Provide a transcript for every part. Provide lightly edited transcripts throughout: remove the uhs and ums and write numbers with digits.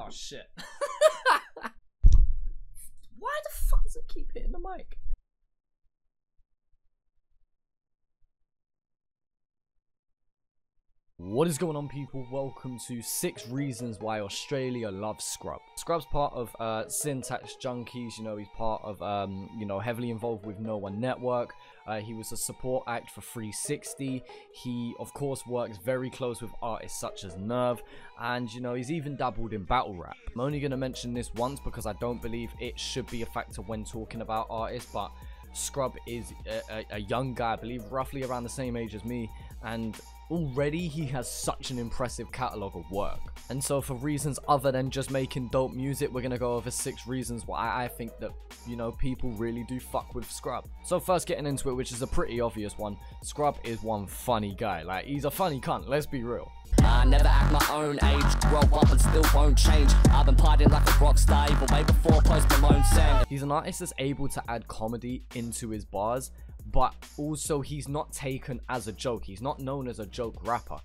Oh shit. Why the fuck does it keep hitting the mic? What is going on, people? Welcome to 6 Reasons Why Australia Loves Skrub. Skrub's part of Syntax Junkies. You know, he's part of, you know, heavily involved with No One Network. He was a support act for 360. He, of course, works very close with artists such as Nerve. And, you know, he's even dabbled in battle rap. I'm only going to mention this once because I don't believe it should be a factor when talking about artists. But Skrub is a young guy, I believe roughly around the same age as me. And already he has such an impressive catalogue of work. And so for reasons other than just making dope music, we're gonna go over 6 reasons why I think that, you know, people really do fuck with Skrub. So first, getting into it, which is a pretty obvious one, Skrub is one funny guy. Like, he's a funny cunt, let's be real. I never act my own age, grow up and still won't change. I've been partying like a rock star even way before Post Malone sang. He's an artist that's able to add comedy into his bars, but also he's not taken as a joke. He's not known as a joke rapper.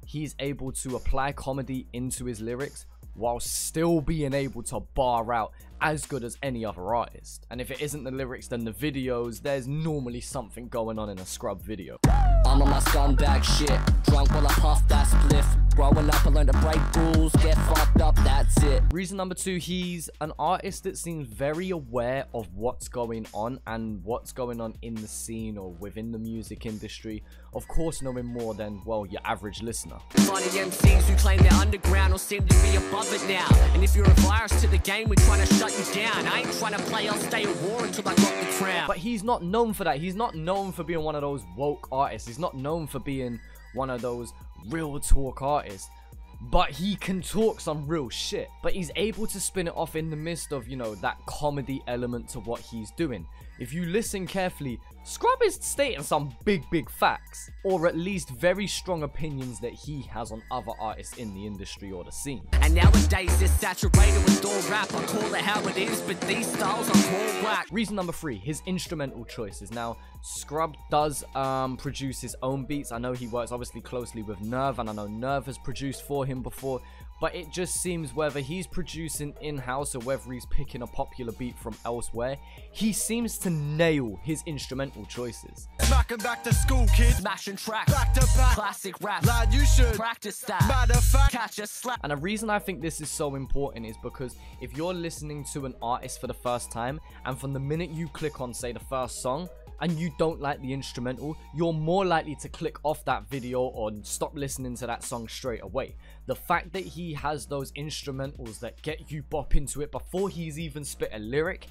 He's able to apply comedy into his lyrics while still being able to bar out as good as any other artist. And if it isn't the lyrics, then the videos, there's normally something going on in a Skrub video. I'm on my scumbag shit, drunk while I puff that spliff. Growing up I learned to break rules, get fucked up, that's it. Reason number 2, he's an artist that seems very aware of what's going on and what's going on in the scene or within the music industry. Of course, knowing more than, well, your average listener. Funny MCs who claim they're underground or seem to be above it now. And if you're a virus to the game, we're trying to shut you down. I ain't trying to play, I'll stay at war until I got the crown. But he's not known for that. He's not known for being one of those woke artists. He's not known for being one of those real talk artists. But he can talk some real shit. But he's able to spin it off in the midst of, you know, that comedy element to what he's doing. If you listen carefully, Skrub is stating some big facts, or at least very strong opinions that he has on other artists in the industry or the scene. And nowadays it's saturated with all rap. I call it how it is, but these styles are all whack. Reason number 3, his instrumental choices. Now, Skrub does produce his own beats. I know he works obviously closely with Nerve, and I know Nerve has produced for him before. But it just seems whether he's producing in-house or whether he's picking a popular beat from elsewhere, he seems to nail his instrumental choices. Smacking back to school, kids. Smashing tracks, Back to back. classic rap. Lad, you should Practice that. matter of fact. Catch a slap. And the reason I think this is so important is because if you're listening to an artist for the first time, and from the minute you click on, say, the first song, and you don't like the instrumental, you're more likely to click off that video or stop listening to that song straight away. The fact that he has those instrumentals that get you bop into it before he's even spit a lyric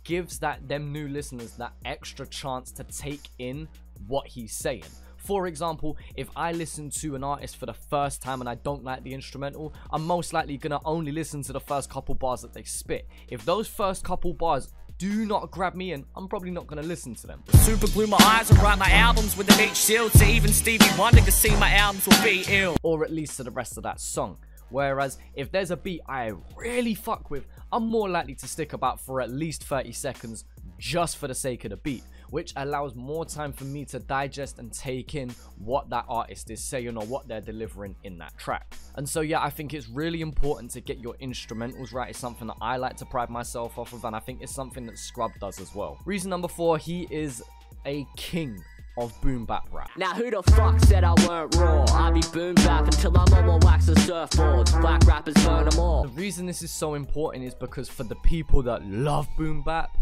gives them new listeners that extra chance to take in what he's saying. For example, if I listen to an artist for the first time and I don't like the instrumental, I'm most likely gonna only listen to the first couple bars that they spit. If those first couple bars do not grab me in, I'm probably not going to listen to them. Super glue my eyes and write my albums with an H seal, so even Stevie Wonder can see my albums will be ill. Or at least to the rest of that song. Whereas if there's a beat I really fuck with, I'm more likely to stick about for at least 30 seconds just for the sake of the beat, which allows more time for me to digest and take in what that artist is saying or what they're delivering in that track. And so yeah, I think it's really important to get your instrumentals right. It's something that I like to pride myself off of, and I think it's something that Skrub does as well. Reason number 4, he is a king of boom bap rap. Now who the fuck said I weren't raw? I be boom bap until I'm on my wax and surfboards. Black rappers burn them all. The reason this is so important is because for the people that love boom bap,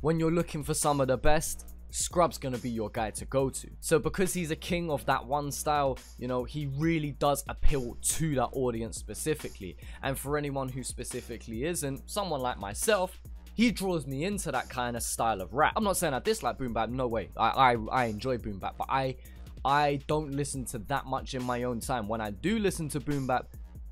when you're looking for some of the best, Skrub's gonna be your guy to go to. So because he's a king of that one style, you know, he really does appeal to that audience specifically. And for anyone who specifically isn't, someone like myself, he draws me into that kind of style of rap. I'm not saying I dislike boom bap, no way. I enjoy boom bap, but I don't listen to that much in my own time. When I do listen to boom bap,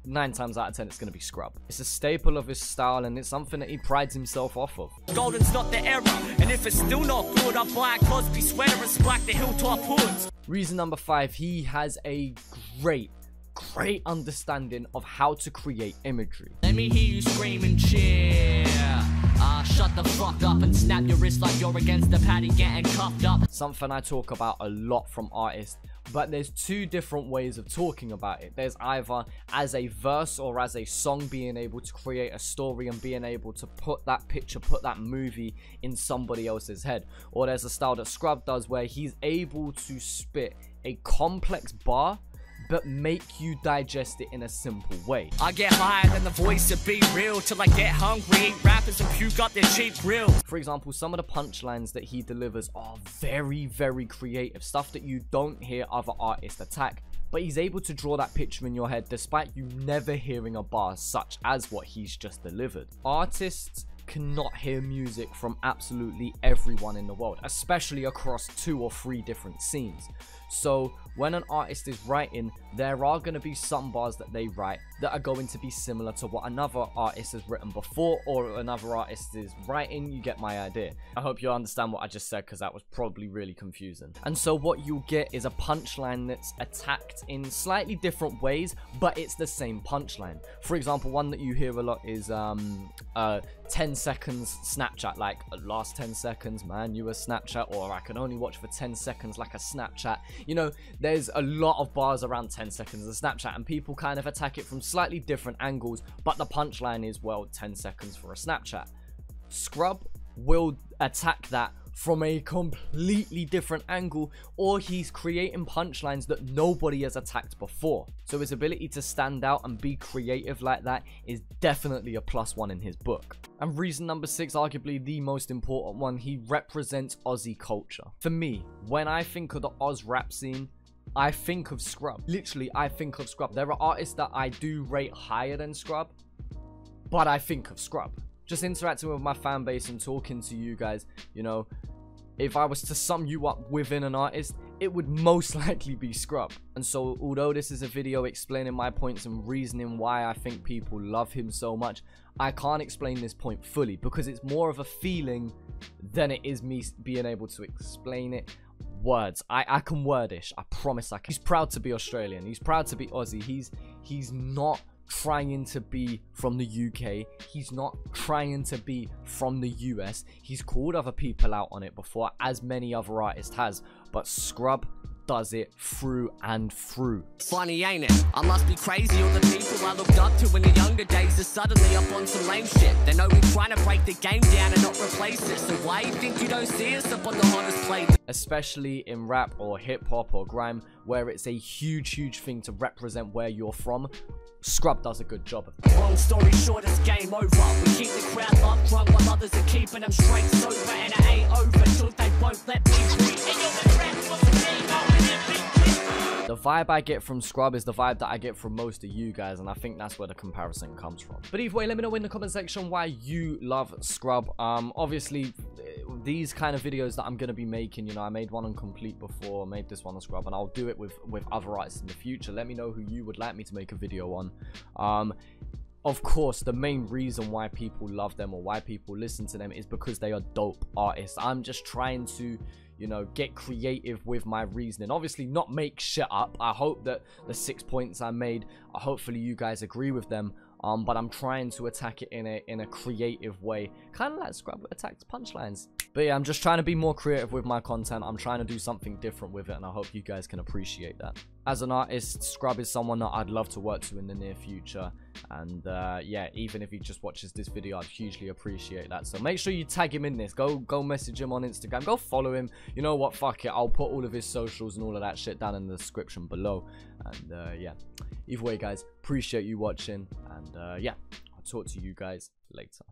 9 times out of 10 it's going to be Skrub. It's a staple of his style and it's something that he prides himself off of. Golden's not the era, and if it's still not good, I'm buying Cosby sweater and splack the hilltop hoods. Reason number 5, he has a great understanding of how to create imagery. Let me hear you scream and cheer. Shut the fuck up and snap your wrist like you're against the paddy getting cuffed up. Something I talk about a lot from artists but there's two different ways of talking about it. There's either as a verse or as a song, being able to create a story and being able to put that picture, put that movie in somebody else's head. Or there's a style that Skrub does where he's able to spit a complex bar but make you digest it in a simple way. I get higher than the voice to be real, till I get hungry, eat rappers and puke up their cheap grills. For example, some of the punchlines that he delivers are very, very creative, stuff that you don't hear other artists attack, but he's able to draw that picture in your head despite you never hearing a bar such as what he's just delivered. Artists cannot hear music from absolutely everyone in the world, especially across 2 or 3 different scenes. So when an artist is writing, there are going to be some bars that they write that are going to be similar to what another artist has written before, or another artist is writing. You get my idea. I hope you understand what I just said, because that was probably really confusing. And so what you'll get is a punchline that's attacked in slightly different ways, but it's the same punchline. For example, one that you hear a lot is 10 seconds Snapchat, like last 10 seconds, man, you a Snapchat, or I can only watch for 10 seconds like a Snapchat. You know, there's a lot of bars around 10 seconds of Snapchat, and people kind of attack it from slightly different angles, but the punchline is, well, 10 seconds for a Snapchat. Skrub will attack that from a completely different angle, or he's creating punchlines that nobody has attacked before. So his ability to stand out and be creative like that is definitely a +1 in his book. And reason number 6, arguably the most important one, he represents Aussie culture. For me, when I think of the Oz rap scene, I think of Skrub. Literally, I think of Skrub. There are artists that I do rate higher than Skrub, but I think of Skrub. Just interacting with my fan base and talking to you guys, you know, if I was to sum you up within an artist, it would most likely be Skrub. And so, although this is a video explaining my points and reasoning why I think people love him so much, I can't explain this point fully, because it's more of a feeling than it is me being able to explain it. Words. I can wordish. I promise I can. He's proud to be Australian. He's proud to be Aussie. He's not trying to be from the UK. He's not trying to be from the US. He's called other people out on it before, as many other artists has, but Skrub does it through and through. Funny, ain't it? I must be crazy, all the people I looked up to in the younger days are suddenly up on some lame shit. They know we're trying to break the game down and not replace it, so why you think you don't see us up on the hottest plate? Especially in rap or hip-hop or grime, where it's a huge thing to represent where you're from, Skrub does a good job of it. Long story short, it's game over. We keep the crowd up drunk while others are keeping them straight sober, and it ain't over till they won't let me breathe. The vibe I get from Skrub is the vibe that I get from most of you guys, and I think that's where the comparison comes from. But either way, let me know in the comment section why you love Skrub. Obviously, these kind of videos that I'm going to be making, you know, I made one on Complete before, made this one on Skrub, and I'll do it with other artists in the future. Let me know who you would like me to make a video on. Of course, the main reason why people love them or why people listen to them is because they are dope artists. I'm just trying to, you know, get creative with my reasoning. Obviously, not make shit up. I hope that the 6 points I made, hopefully you guys agree with them. But I'm trying to attack it in a creative way, kind of like Skrub attacks punchlines. But yeah, I'm just trying to be more creative with my content. I'm trying to do something different with it, and I hope you guys can appreciate that. As an artist, Skrub is someone that I'd love to work to in the near future. And yeah, even if he just watches this video, I'd hugely appreciate that. So make sure you tag him in this. Go message him on Instagram. Go follow him. You know what? Fuck it. I'll put all of his socials and all of that shit down in the description below. And yeah, either way, guys, appreciate you watching. And yeah, I'll talk to you guys later.